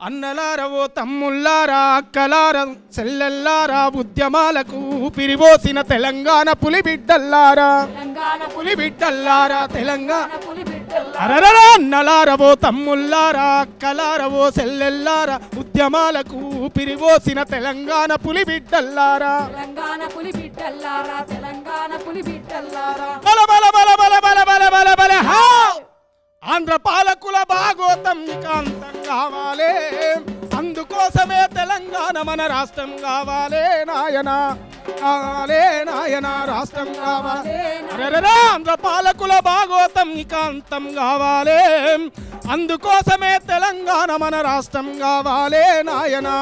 అన్నలారా ఓ తమ్ముళ్ళారా అక్కలారా చెల్లెల్లారా ఉద్యమాలకు ఊపిరిపోసిన తెలంగాణ పులిబిడ్డల్లారా పులిబిడ్డల్లారా తెలంగాణ అరరరా అన్నలారా ఓ తమ్ముళ్ళారా అక్కలారా ఓ చెల్లెల్లారా ఉద్యమాలకు ఊపిరిపోసిన తెలంగాణ పులిబిడ్డల్లారా బల బల బల బల బల బల బల బల హా ఆంధ్ర పాలకుల భాగోతం నికాంతం కావాలే అందుకోసమే తెలంగాణ మన రాష్ట్రం కావాలే నాయనా కావాలే నాయనా రాష్ట్రం కావాలే ఆంధ్ర పాలకుల భాగోతం నికాంతం కావాలే అందుకోసమే తెలంగాణ మన రాష్ట్రం కావాలే నాయనా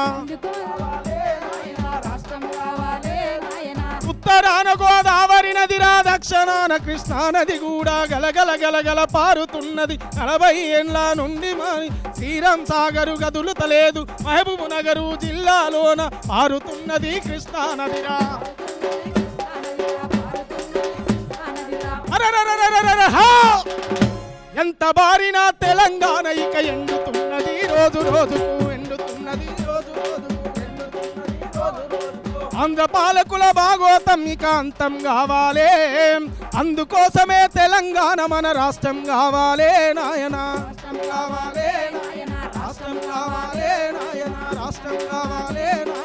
ఉత్తరాన గోదావరి నదిరా దక్షిణాన కృష్ణా నది కూడా గలగల గలగల పారుతున్నది 40 ఏండ్ల నుండి శ్రీరామ్ సాగరు గదులుతలేదు మహబూబ్ నగరు జిల్లాలోన పారుతున్నది కృష్ణా నదిరా ఎంత బారినా తెలంగాణ ఇక ఎండుతున్నది రోజు రోజుకు ఎండుతున్నది రోజు రోజుకు ఆంధ్ర పాలకుల భాగోతం ఇక అంతం కావాలే అందుకోసమే తెలంగాణ మన రాష్ట్రం కావాలే నాయనా రాష్ట్రం కావాలే నాయనా రాష్ట్రం కావాలే నాయనా రాష్ట్రం కావాలే నాయనా